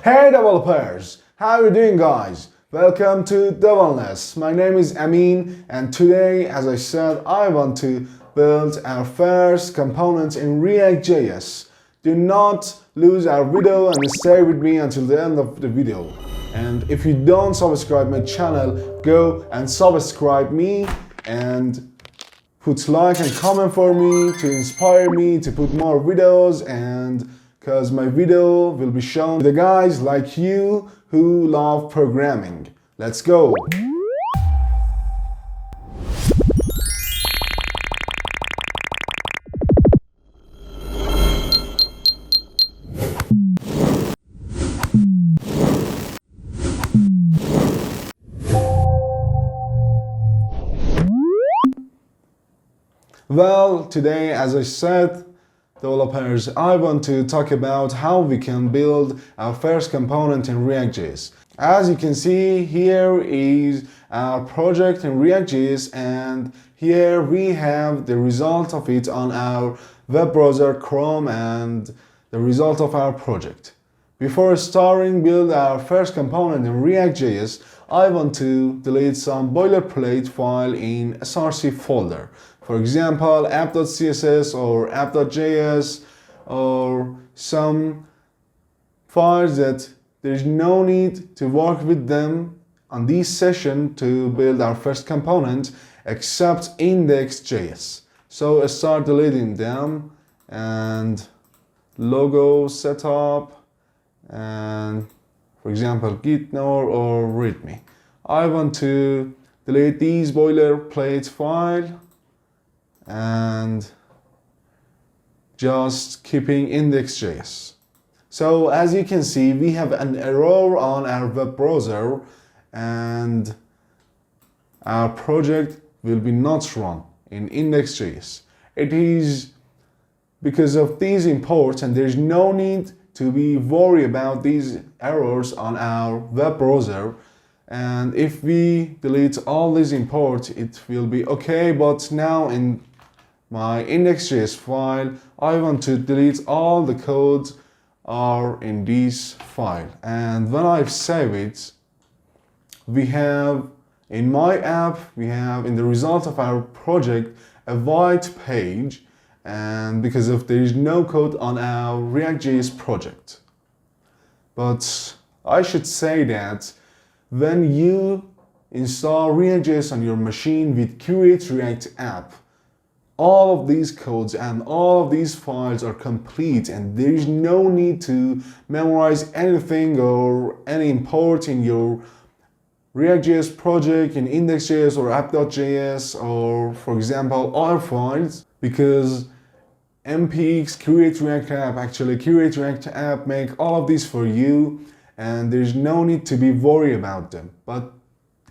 Hey developers! How are you doing, guys? Welcome to Developers. My name is Amin, and today, as I said, I want to build our first component in React.js. Do not lose our video and stay with me until the end of the video. And if you don't subscribe my channel, go and subscribe me and put like and comment for me to inspire me to put more videos, and because my video will be shown to the guys like you who love programming. Let's go! Well, today, as I said, developers, I want to talk about how we can build our first component in React.js. As you can see, here is our project in React.js, and here we have the result of it on our web browser Chrome and the result of our project. Before starting build our first component in React.js, I want to delete some boilerplate file in src folder. For example, app.css or app.js or some files that there's no need to work with them on this session to build our first component except index.js. So start deleting them, and logo setup, and for example git node or readme. I want to delete these boilerplate file and just keeping index.js. So as you can see, we have an error on our web browser and our project will be not run in index.js. It is because of these imports, and there's no need to be worried about these errors on our web browser. And if we delete all these imports, it will be okay. But now in my index.js file, I want to delete all the codes are in this file. And when I save it, we have in my app, we have in the result of our project a white page, and because of there is no code on our React.js project. But I should say that when you install React.js on your machine with Create React app, all of these codes and all of these files are complete, and there is no need to memorize anything or any import in your React.js project in index.js or app.js or, for example, other files, because npx create react app, actually create react app, make all of these for you, and there's no need to be worried about them. But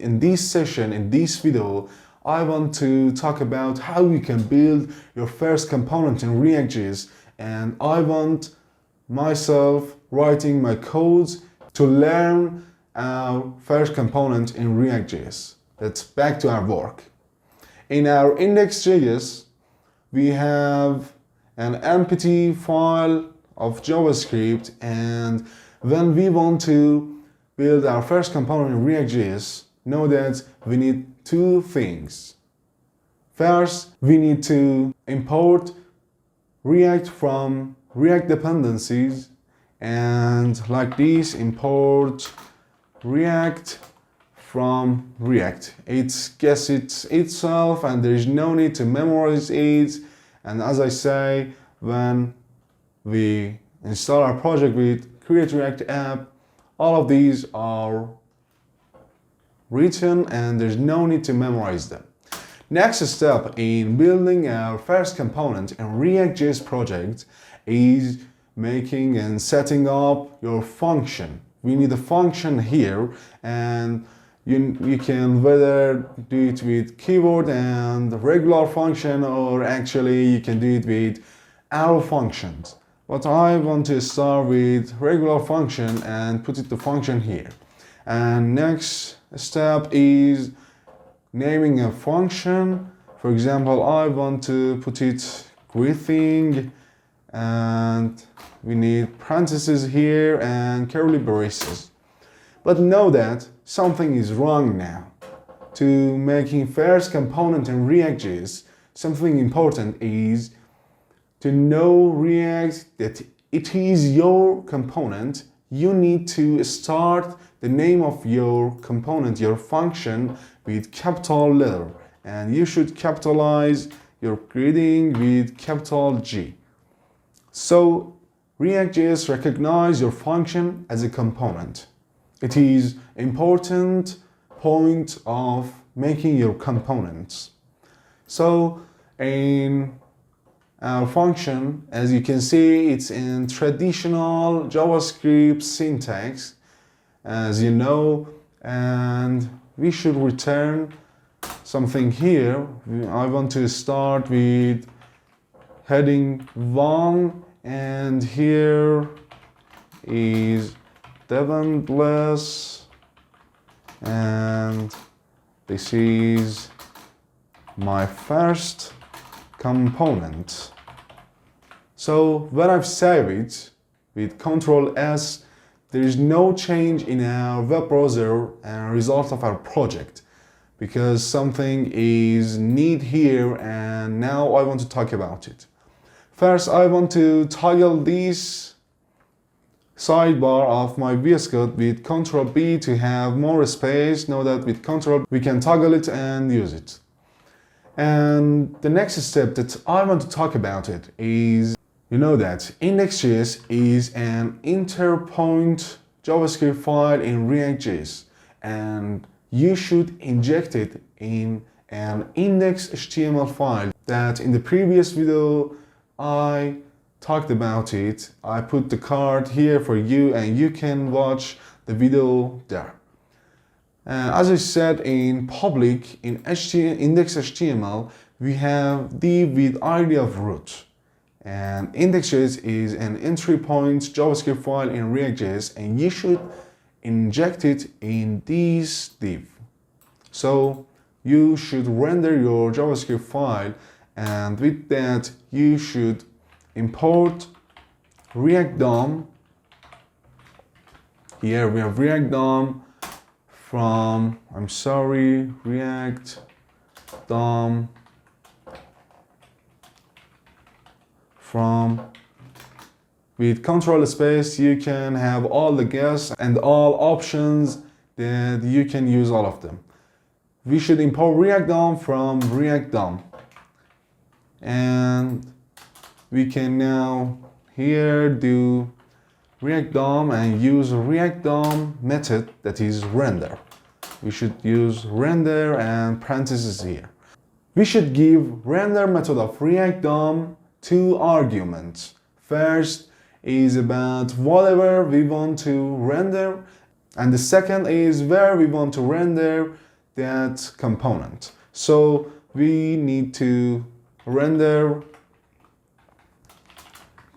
in this session, in this video, I want to talk about how you can build your first component in React.js, and I want myself writing my codes to learn our first component in React.js. Let's back to our work. In our index.js, we have an empty file of JavaScript, and when we want to build our first component in React.js, know that we need two things. First, we need to import React from React dependencies, and like this, import React from React. It gets it itself, and there is no need to memorize it. And as I say, when we install our project with Create React app, all of these are written and there's no need to memorize them. Next step in building our first component in React.js project is making and setting up your function. We need a function here, and you can whether do it with keyword and regular function, or actually you can do it with arrow functions. But I want to start with regular function and put it the function here. And next step is naming a function. For example, I want to put it greeting, and we need parentheses here and curly braces. But know that something is wrong now. To making first component in React.js, something important is to know React that it is your component. You need to start the name of your component, your function, with capital letter, and you should capitalize your greeting with capital G. So React.js recognizes your function as a component. It is important point of making your components. So in our function, as you can see, it's in traditional JavaScript syntax, as you know, and we should return something here. I want to start with heading 1, and here is Devon Bless, and this is my first component. So when I've saved it with Ctrl S, there is no change in our web browser and result of our project, because something is need here, and now I want to talk about it. First, I want to toggle this sidebar of my VS Code with Ctrl B to have more space. Know that with Ctrl we can toggle it and use it. And the next step that I want to talk about it is, you know that index.js is an interpoint JavaScript file in React.js, and you should inject it in an index.html file that in the previous video I talked about it. I put the card here for you and you can watch the video there. As I said, in public, in index.html, we have div with ID of root. And index.js is an entry point JavaScript file in React.js, and you should inject it in this div. So you should render your JavaScript file, and with that you should import React DOM. Here we have React DOM from, React DOM from, with Ctrl space you can have all the guests and all options that you can use all of them. We should import React DOM from React DOM, and we can now here do React DOM and use React DOM method, that is render. We should use render and parentheses here. We should give render method of React DOM 2 arguments. First is about whatever we want to render, and the second is where we want to render that component. So we need to render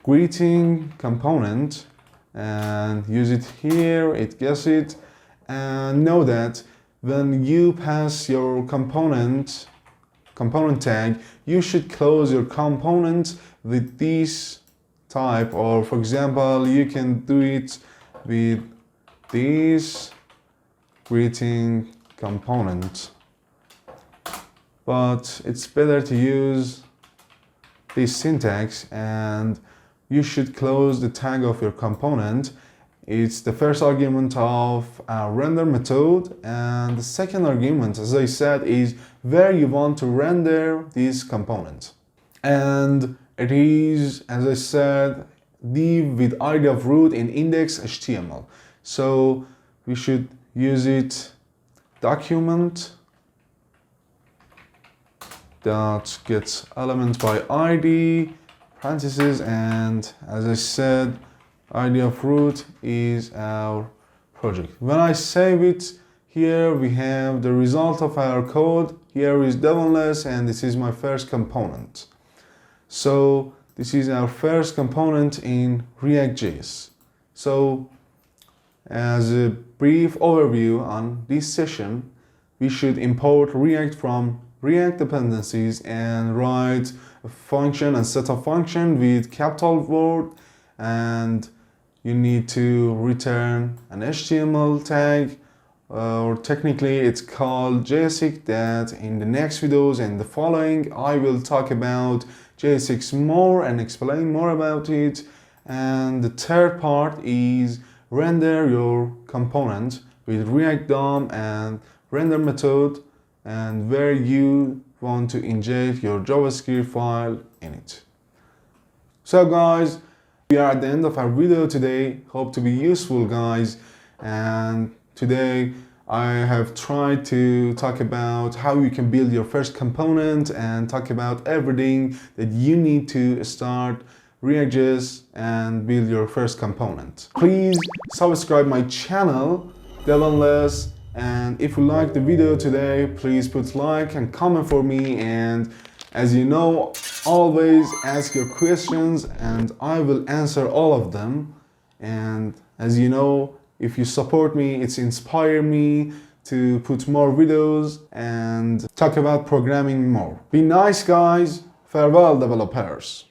greeting component and use it here, it gets it, and know that when you pass your component tag, you should close your component with this type, or for example you can do it with this greeting component, but it's better to use this syntax, and you should close the tag of your component. It's the first argument of our render method, and the second argument, as I said, is where you want to render this component. And it is, as I said, div with ID of root in index.html. So we should use it document that gets element by ID, parentheses, and as I said, ID of root is our project. When I save it, here we have the result of our code. Here is Devonless, and this is my first component. So this is our first component in React.js. So as a brief overview on this session, we should import React from React dependencies and write function and set of function with capital word, and you need to return an HTML tag, or technically it's called JSX. That in the next videos and the following I will talk about JSX more and explain more about it. And the third part is render your component with React DOM and render method, and where you want to inject your JavaScript file in it. So guys, we are at the end of our video today. Hope to be useful, guys. And today I have tried to talk about how you can build your first component and talk about everything that you need to start React.js and build your first component. Please subscribe my channel, Devonless, and if you like the video today, please put like and comment for me. And as you know, always ask your questions and I will answer all of them. And as you know, if you support me, it's inspired me to put more videos and talk about programming more. Be nice, guys. Farewell, developers.